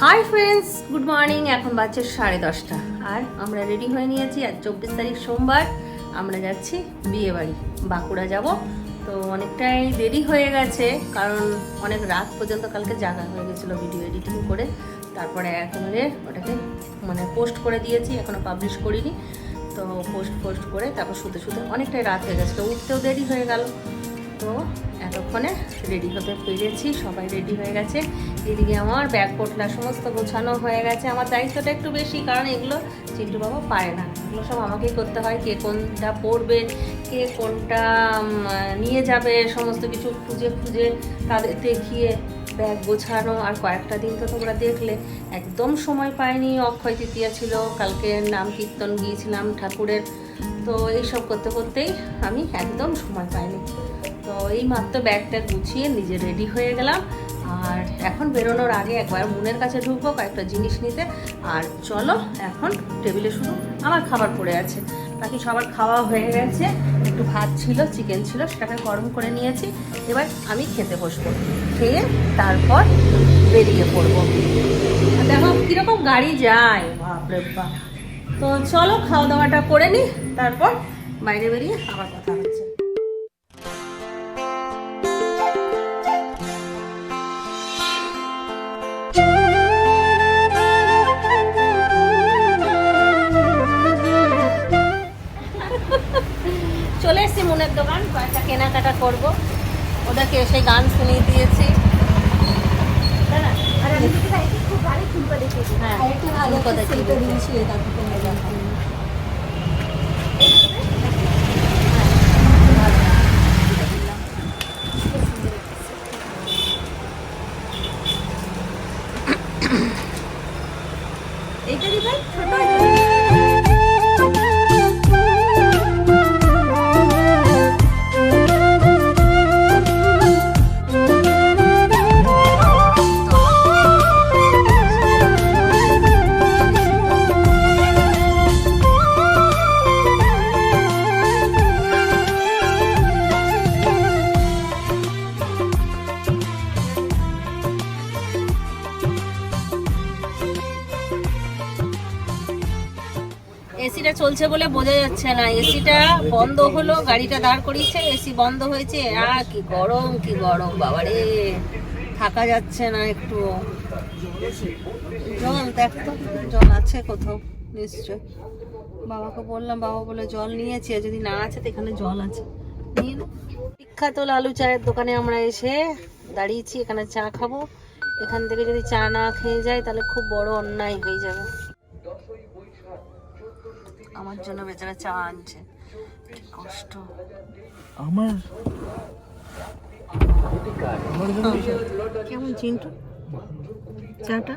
Hi friends, good morning. এখন বাজছে 10:30 আর আমরা রেডি হয়ে নিয়েছি। আজ 24 তারিখ সোমবার। আমরা যাচ্ছি বিয়ে বাড়ি, বাঁকুড়া যাব। তো অনেকটাই দেরি হয়ে গেছে, কারণ অনেক রাত পর্যন্ত কালকে জাগা হয়ে গেছিলো ভিডিও এডিটিং করে। তারপরে একেবারে ওটাকে পোস্ট করে দিয়েছি, এখনও পাবলিশ করিনি। তো পোস্ট করে তারপর শুতে অনেকটাই রাত হয়ে গেছিলো, উঠতেও দেরি হয়ে গেল। তো এতক্ষণে রেডি হতে পেরেছি, সবাই রেডি হয়ে গেছে। এদিকে আমার ব্যাগ পোটলা সমস্ত গোছানো হয়ে গেছে। আমার দায়িত্বটা একটু বেশি, কারণ এগুলো চিন্টু বাবা পারে না, এগুলো সব আমাকেই করতে হয়। কে কোনটা পরবে, কে কোনটা নিয়ে যাবে, সমস্ত কিছু খুঁজে তাদের দেখিয়ে ব্যাগ গোছানো। আর কয়েকটা দিন তো তোমরা দেখলে একদম সময় পাইনি। অক্ষয় তৃতীয়া ছিল, কালকে নাম কীর্তন গিয়েছিলাম ঠাকুরের। তো এইসব করতে করতেই আমি একদম সময় পাইনি। তো এই মাত্র ব্যাগটা গুছিয়ে নিজে রেডি হয়ে গেলাম। আর এখন বেরোনোর আগে একবার মুনের কাছে ঢুকবো কয়েকটা জিনিস নিতে। আর চলো, এখন টেবিলে শুধু আমার খাবার পড়ে আছে, বাকি সবার খাওয়া হয়ে গেছে। একটু ভাত ছিল, চিকেন ছিল, সেটাকে গরম করে নিয়েছি। এবার আমি খেতে বসবো, খেয়ে তারপর বেরিয়ে পড়বো। দেখো কীরকম গাড়ি যায়, বাপরে বাপ। তো চলো খাওয়া দাওয়াটা করে নিই, তারপর বাইরে বেরিয়ে আবার কথা হচ্ছে। চলে এসেছি মুনের দোকান, কয়েকটা কেনাকাটা করবো। ওদেরকে এসে গান শুনিয়ে দিয়েছি। এইটা দিবেন ছোট। এসিটা চলছে বলে বোঝা যাচ্ছে না, এসিটা বন্ধ হলো, গাড়িটা দাঁড় করিয়েছে, এসি বন্ধ হয়েছে। আর কি গরম বাবারে, থাকা যাচ্ছে না একটু। জল দেখতো, জল আছে কোথাও নিশ্চয়। বাবাকে বললাম, বাবা বলে জল নিয়েছি, আর যদি না আছে তো এখানে জল আছে, নিয়ে নে। বিখ্যাত লালু চায়ের দোকানে আমরা এসে দাঁড়িয়েছি, এখানে চা খাবো। এখান থেকে যদি চা না খেয়ে যায় তাহলে খুব বড় অন্যায় হয়ে যাবে। আমার জন্য বেচারা চা আনছে, কি কষ্ট আমার। কেমন চিন্টু চাটা?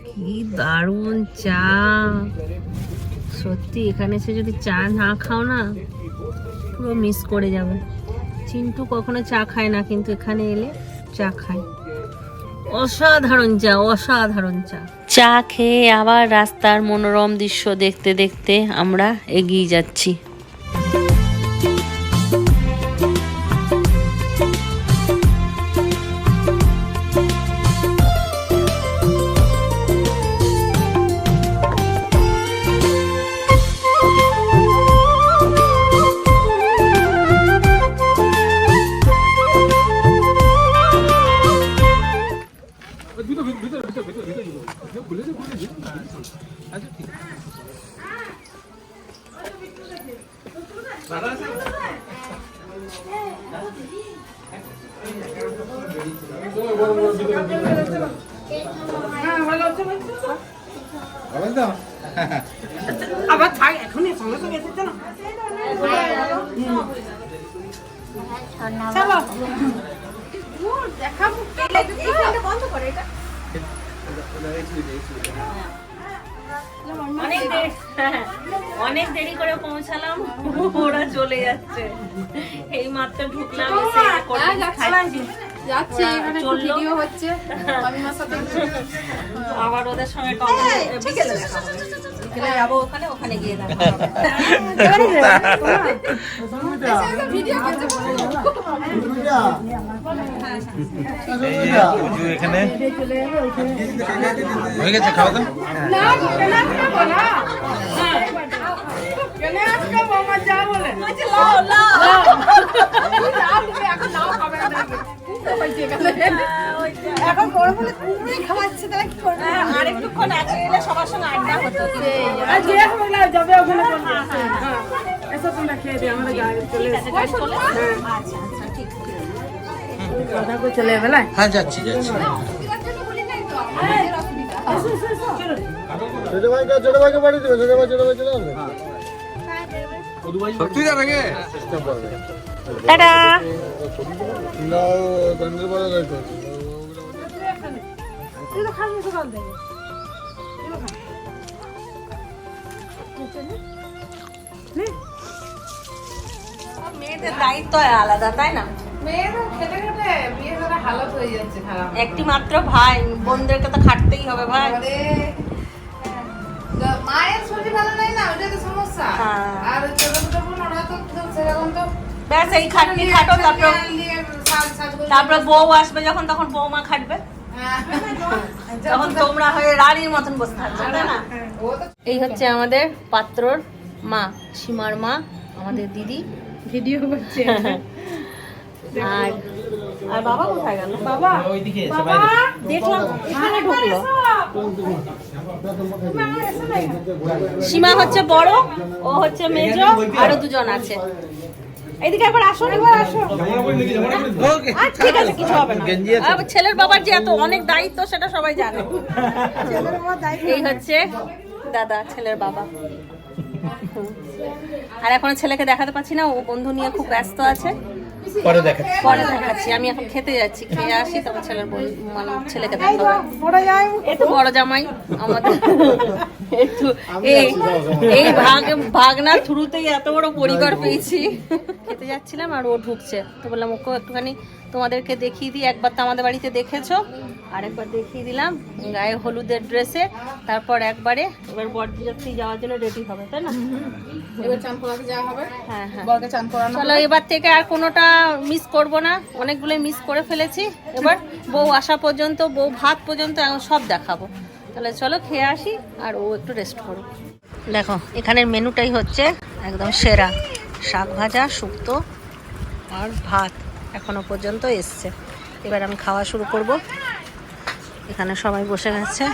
কি দারুণ চা সত্যি। এখানে এসে যদি চা না খাও না, পুরো মিস করে যাবে। চিন্টু কখনো চা খায় না, কিন্তু এখানে এলে চা খায়। অসাধারণ চা, অসাধারণ চা। চা খেয়ে আবার রাস্তার মনোরম দৃশ্য দেখতে দেখতে আমরা এগিয়ে যাচ্ছি। আবার থাক, এখনই সঙ্গে সঙ্গে এসেছে না। অনেক দেরি করে পৌঁছালাম, ওরা চলে যাচ্ছে। এই মাত্র ঢুকলাম, যাচ্ছে এখানে ভিডিও হচ্ছে। আবার ওদের সঙ্গে বিকেলে যাবো ওখানে, ওখানে গিয়ে দেখা এখানে হয়ে গেছে খাওয়া দাওয়া। এখন গরম হলে কুমড়োই খাওয়াচ্ছে, তাহলে কি করবে? আরেকটুক্ষণ আছে এলে সবার সঙ্গে আড্ডা হতো। যাবে ওখানে এসব তোমরা খেয়ে দিয়ে আমাদের গাড়ি চলে আচ্ছা আচ্ছা ঠিক আছে। কথা করে চলে যাবে না? হ্যাঁ যাচ্ছি যাচ্ছি। ছোট ভাইকে পাঠিয়ে দেবে, ছোট ভাই চলে আসবে। সত্যি যাবে কে? টাটা। না গন্ধের বড় গাড়ি তুই তো খাবি সকাল থেকে। মেয়েদের দায়িত্ব আলাদা, তাই না? মেয়েরা খেটে খেটে বিয়ে করে হালত হয়ে যাচ্ছে খারাপ। একটি মাত্র ভাই, বোনদেরকে তো খাটতেই হবে ভাই। মায়ের শরীর ভালো নাই না, ওটাই তো সমস্যা। হ্যাঁ। আর ছোট ছোট বোন ওরা তো সেরকম তো ব্যাস এই খাটনি খাটো, তারপর বউ আসবে যখন তখন বৌমা খাটবে, তখন তোমরা হয়ে রানীর মতন বসে থাকবে, তাই না? এই হচ্ছে আমাদের পাত্রর মা, সীমার মা, আমাদের দিদি ভিডিও করছে। আর আর বাবা কোথায় গেল? বাবা ওইদিকে এসে বাইরে। দেখলাম এখানে ঢুকলো। সীমা হচ্ছে বড়, ও হচ্ছে মেজো, আরো দুজন আছে। এইদিকে একবার আসো, একবার আসো। আচ্ছা, ঠিক আছে, কিছু হবে না। আর ছেলের বাবার যে এত অনেক দায়িত্ব সেটা সবাই জানে। এই হচ্ছে দাদা, ছেলের বাবা। আর এখন ছেলেকে দেখাতে পাচ্ছি না, ও বন্ধু নিয়ে খুব ব্যস্ত আছে। পরে দেখাচ্ছি। পরে দেখাচ্ছি, আমি এখন খেতে যাচ্ছি, খেয়ে আসি তারপর মানে ছেলেকে দেখাবো। একটু বড় জামাই আমাদের, একটু এই ভাগনার থ্রুতেই এত বড় পরিবার পেয়েছি। খেতে যাচ্ছিলাম আর ও ঢুকছে, তো বললাম ওকেও একটুখানি তোমাদেরকে দেখিয়ে দিই। একবার তো আমাদের বাড়িতে দেখেছো, আর একবার দেখিয়ে দিলাম গায়ে হলুদের ড্রেসে। তারপর একবারে এবার বরযাত্রী যাওয়ার জন্য রেডি হবে, তাই না? এবার চান করাতে যাওয়া হবে। হ্যাঁ হ্যাঁ, বরকে চান করানো। চলো এবার থেকে আর কোনোটা মিস করব না, অনেকগুলো মিস করে ফেলেছি। এবার বউ আসা পর্যন্ত, বউ ভাত পর্যন্ত সব দেখাবো। তাহলে চলো খেয়ে আসি, আর ও একটু রেস্ট করো। দেখো এখানের মেনুটাই হচ্ছে একদম সেরা, শাক ভাজা, শুক্তো আর ভাত এখনো পর্যন্ত এসছে। এবার আমি খাওয়া শুরু করব। এখানে সবাই বসে গেছে।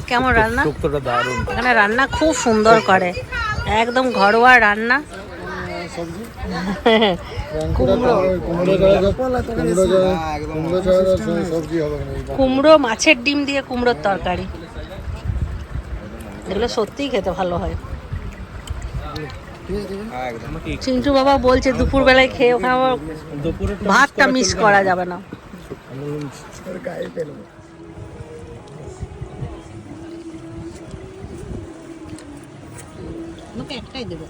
কেমন রান্না? শুক্তোটা দারুণ। এখানে রান্না খুব সুন্দর করে, একদম ঘরোয়া রান্না। কুমড়ো, মাছের ডিম দিয়ে কুমড়োর তরকারি, এগুলো সত্যিই খেতে ভালো হয়। চিন্টু বাবা বলছে দুপুর বেলায় খেয়ে ওখানে আবার ভাতটা মিস করা যাবে না। একটাই দেবো,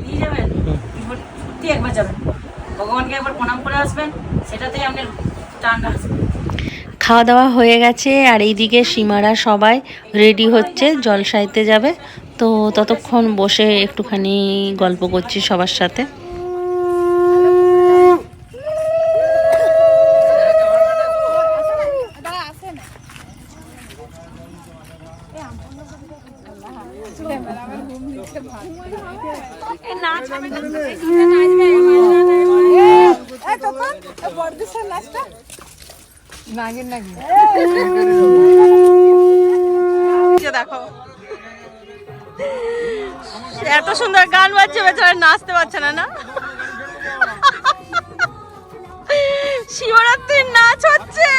নিয়ে যাবেন, সত্যি একবার যাবেন, ভগবানকে একবার প্রণাম করে আসবেন, সেটাতেই আপনার টান আসবে। খাওয়া দাওয়া হয়ে গেছে, আর এইদিকে সীমারা সবাই রেডি হচ্ছে, জলসাইতে যাবে। তো ততক্ষণ বসে একটুখানি গল্প করছি সবার সাথে। দেখো এত সুন্দর গান বাজছে, বেচারা নাচতে পারছে না। না, শিবরাত্রির নাচ হচ্ছে,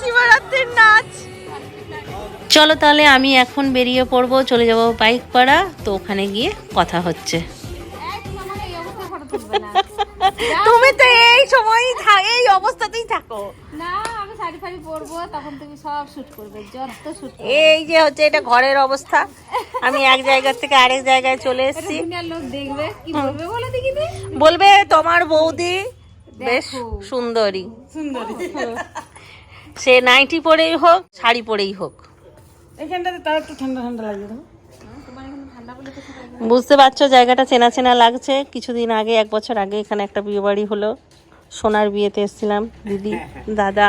শিবরাত্রির নাচ। চলো তাহলে আমি এখন বেরিয়ে পড়বো, চলে যাবো বাইক পাড়া। তো ওখানে গিয়ে কথা হচ্ছে। তুমি তো এই সময়ই এই অবস্থাতেই থাকো না, আমি শাড়ি ফাড়ি পরবো, তখন তুমি সব শুট করবে, যত শুট। এই যে হচ্ছে এটা ঘরের অবস্থা, আমি এক জায়গা থেকে আরেক জায়গায় চলে এসেছি। দুনিয়ার লোক দেখবে, কি বলবে বলো দেখি? বলবে তোমার বৌদি বেশ সুন্দরী। সুন্দরী। সে নাইটি পরেই হোক শাড়ি পরেই হোক। এখানটাতে তার একটু ঠান্ডা ঠান্ডা লাগে তো। বুঝতে পারছো জায়গাটা চেনা চেনা লাগছে। কিছুদিন আগে 1 বছর আগে এখানে একটা বিয়ে বাড়ি হলো, সোনার বিয়েতে এসেছিলাম দিদি, দাদা,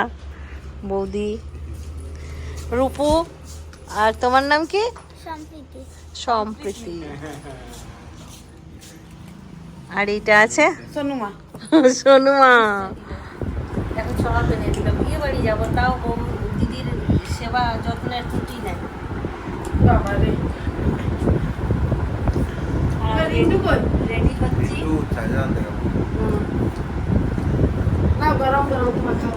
বৌদি, রূপু, আর তোমার নাম কি? সম্প্রীতি। আর এইটা আছে সোনুমা। সোনুমা। দেখো সব এনে দিল, বিয়ে বাড়ি যাবো তাও দিদির সেবা যত্নের ত্রুটি নেই। বাবা রে। রেডি হচ্ছি। না গরম গরম তোমার খাও।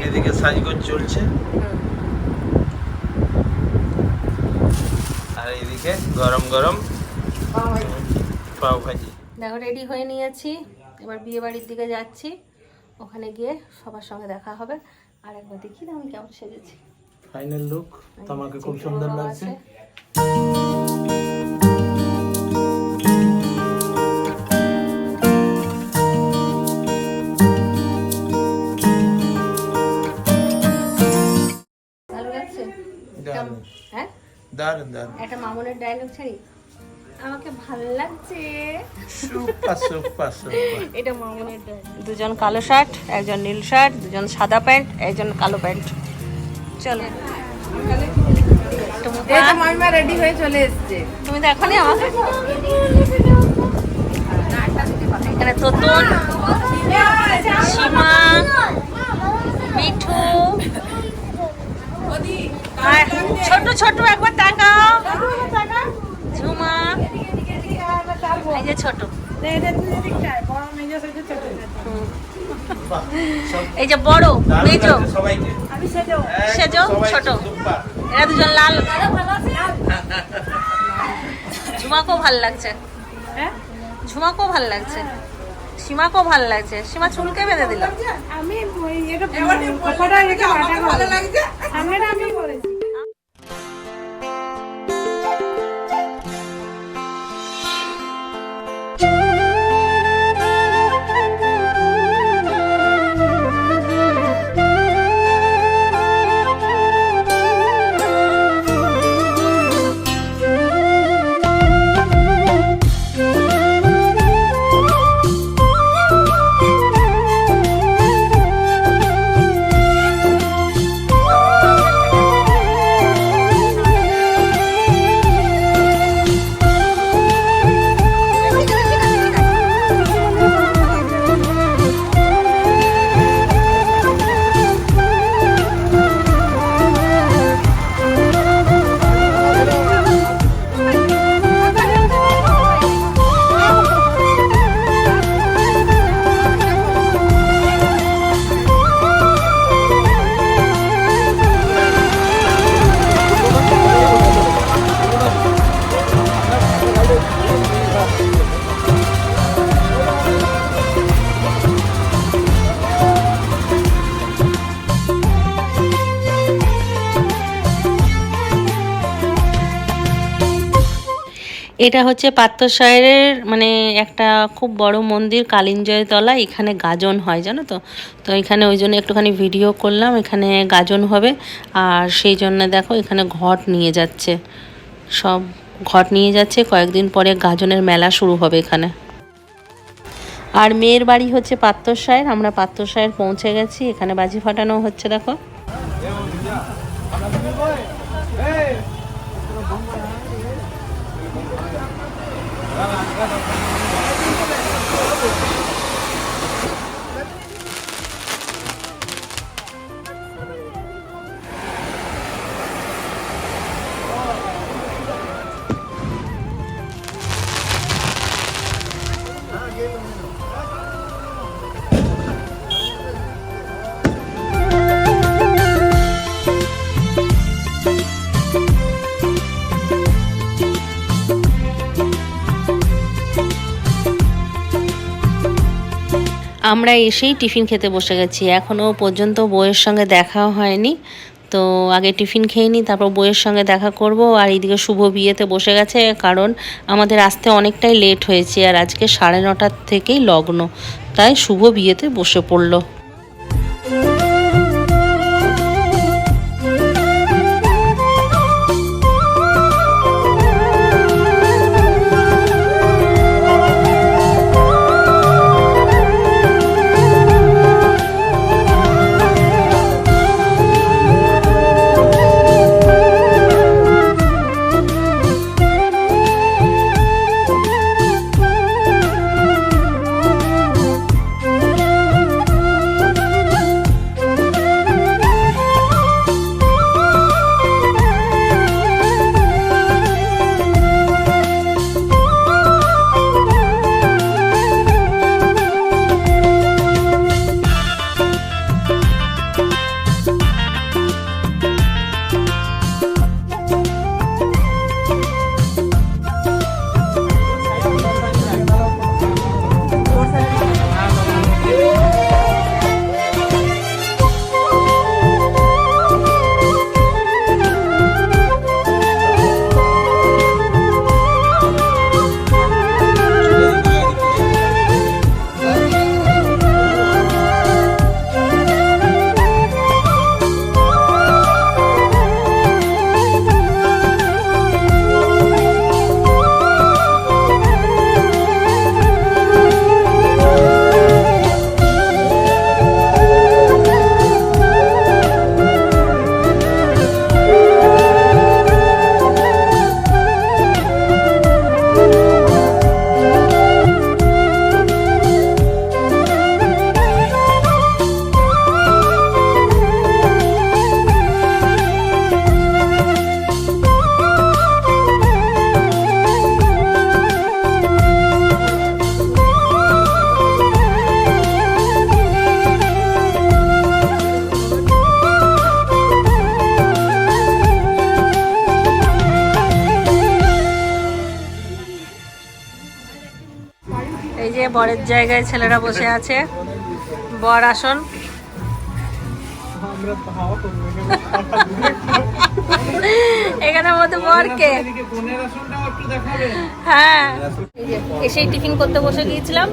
এদিকে সাজগোজ চলছে আর এদিকে গরম গরম পাও ভাজি। দেখো রেডি হয়ে নিয়েছি, এবার বিয়ে বাড়ির দিকে যাচ্ছি। ওখানে গিয়ে সবার সঙ্গে দেখা হবে। আর একবার দেখি না আমি কেমন সেজেছি। ফাইনাল লুক তোমাকে খুব সুন্দর লাগছে। ভালো লাগছে? দারুণ হ্যাঁ, দারুণ দারুণ। একটা মামুনের ডায়লগ ছাড়ি, আমাকে ভালো লাগছে। Super super super. এটা মামুনের ডায়লগ। দুজন কালো শার্ট, একজন নীল শার্ট, দুজন সাদা প্যান্ট, একজন কালো প্যান্ট। চলো এই তো মামিমা রেডি হয়ে চলে এসেছে। তুমি দেখো নি আমাকে? এখানে তোতন, সীমা, মিঠু, আর ছোট ছোট একবার তাকাও, ঝুমা, এই যে ছোট, এই যে বড় মেজো, সবাইকে সেজো ছোট, এরা দুজন লাল। ঝুমাকেও ভাল লাগছে, ঝুমাকেও ভাল লাগছে, সীমাকেও ভাল লাগছে। সীমা চুলকে বেঁধে দিল। আমি এটা কপড়া এটা ভালো লাগছে। সামনেটা আমি করেছি। এটা হচ্ছে পাত্রসাহের মানে একটা খুব বড় মন্দির, কালিঞ্জয় তলা। এখানে গাজন হয় জানো তো। তো এখানে ওই জন্য একটুখানি ভিডিও করলাম। এখানে গাজন হবে আর সেই জন্য দেখো এখানে ঘট নিয়ে যাচ্ছে, সব ঘট নিয়ে যাচ্ছে। কয়েকদিন পরে গাজনের মেলা শুরু হবে এখানে। আর মেয়ের বাড়ি হচ্ছে পাত্রসাহের। আমরা পাত্রসাহের পৌঁছে গেছি, এখানে বাজি ফাটানো হচ্ছে দেখো। আমরা এসেই টিফিন খেতে বসে গেছি। এখনও পর্যন্ত বউয়ের সঙ্গে দেখাও হয়নি। তো আগে টিফিন খেয়ে নিই, তারপর বইয়ের সঙ্গে দেখা করব। আর এইদিকে শুভ বিয়েতে বসে গেছে, কারণ আমাদের আসতে অনেকটাই লেট হয়েছে আর আজকে 9:30 থেকেই লগ্ন, তাই শুভ বিয়েতে বসে পড়লো। এই যে বরের জায়গায় ছেলেরা বসে আছে, বর আসন। এখানে মধ্যে বরকে হ্যাঁ এসেই টিফিন করতে বসে গিয়েছিলাম,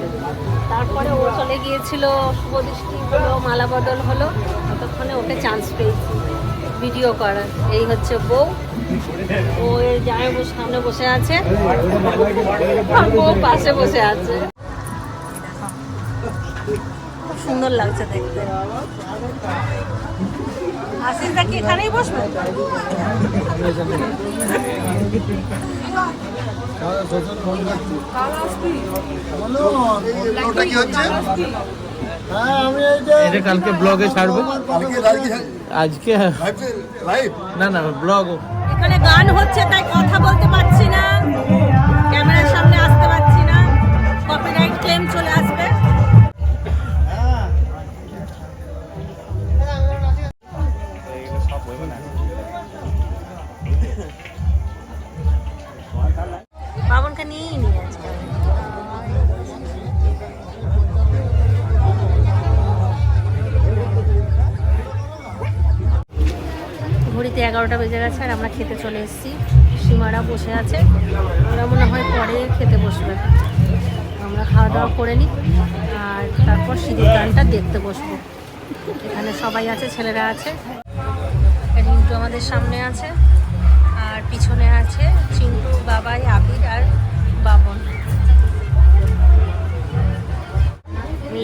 তারপরে ও চলে গিয়েছিল, শুভ দৃষ্টি হলো, মালা বদল হলো, ততক্ষণে ওকে চান্স পেয়েছি ভিডিও করার। এই হচ্ছে বউ, ও এর জামাইবাবুর সামনে বসে আছে, আর বউ পাশে বসে আছে। খুব সুন্দর লাগছে দেখতে। আশিসদা কি এখানেই বসবে? এটা কালকে ব্লগে ছাড়বো, আজকে না না ব্লগ। এখানে গান হচ্ছে তাই কথা বলতে পারছি না, ক্যামেরার সামনে আসতে পারছি না, কপিরাইট ক্লেম চলে আসবে। বাবনকে নিয়েই নিয়ে আজকে ঘড়িতে 11টা বেজে গেছে আর আমরা খেতে চলে এসেছি। সীমারা বসে আছে, ওরা মনে হয় পরে খেতে বসবে। আমরা খাওয়া দাওয়া করে নিই আর তারপর সিঁদুর দানটা দেখতে বসবো। এখানে সবাই আছে, ছেলেরা আছে, রিন্টু আমাদের সামনে আছে আর পিছনে আছে চিন্টু, বাবাই, আবির আর বাবন।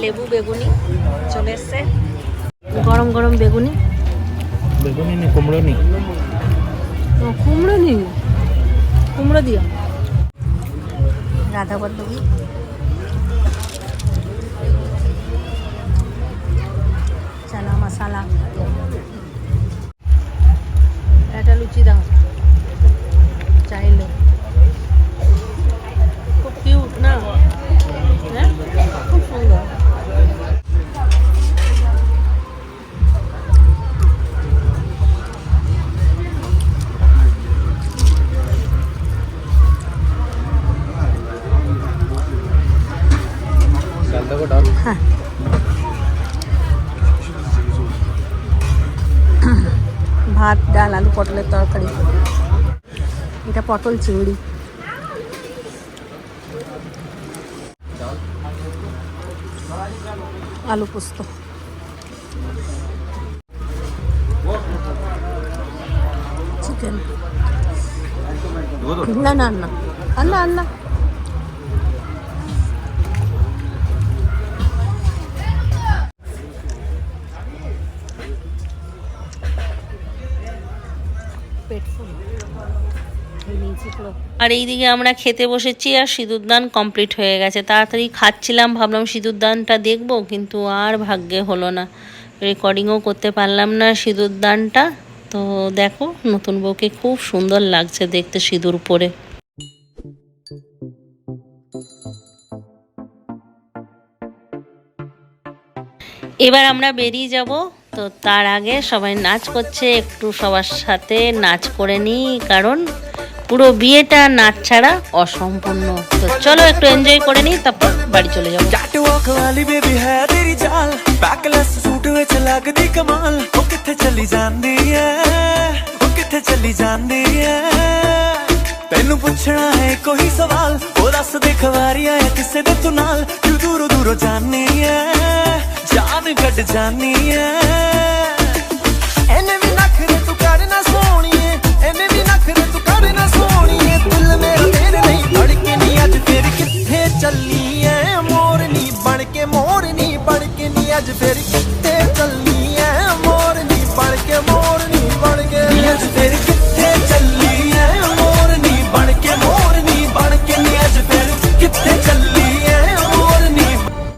লেবু বেগুনি চলে এসছে, গরম গরম বেগুনি। বেগুনি নি কুমড়ো নি, কুমড়ো নি, কুমড়ো দিয়া রাধা পদ্মী, চানা মশালা, একটা লুচি দাও চাইলে। খুব কিউট না? হ্যাঁ খুব সুন্দর। হ্যাঁ আলু পটলের তরকারি, এটা পটল চিংড়ি। আলু পোস্ত, চিকেন, না না না আল্লাহ আল্লাহ। আর এইদিকে আমরা খেতে বসেছি আর সিঁদুরদান কমপ্লিট হয়ে গেছে। তাড়াতাড়ি খাচ্ছিলাম, ভাবলাম সিঁদুরদানটা দেখবো, কিন্তু আর ভাগ্যে হলো না, রেকর্ডিংও করতে পারলাম না সিঁদুরদানটা। তো দেখো নতুন বউকে খুব সুন্দর লাগছে দেখতে সিঁদুর পরে। এবার আমরা বেরিয়ে যাব, তো তার আগে সবাই নাচ করছে, একটু সবার সাথে নাচ করে নিই, কারণ পুরো বিয়েটা নাচ ছাড়া অসম্পূর্ণ। তো চলো একটু এনজয় করে নিই, তারপর বাড়ি চলে যাবো। कैटवॉक वाली बेबी है तेरी चाल, बैकलेस सूट विच लगदी कमाल, ओ किथे चली जांदी है, ओ किथे चली जांदी है, तैनू पुछना है कोई सवाल, ओ दस दे खवारियां है किसे दे तू नाल, तू दूरों दूरों जानी है, जान कट जानी है, एने भी नखरे तू करना सोहणीए, एने भी नखरे तू करना सोहणीए, दिल मेरा तेरे नहीं धड़के नहीं, अज फिर किथे चली है मोरनी बन के नी अज फिर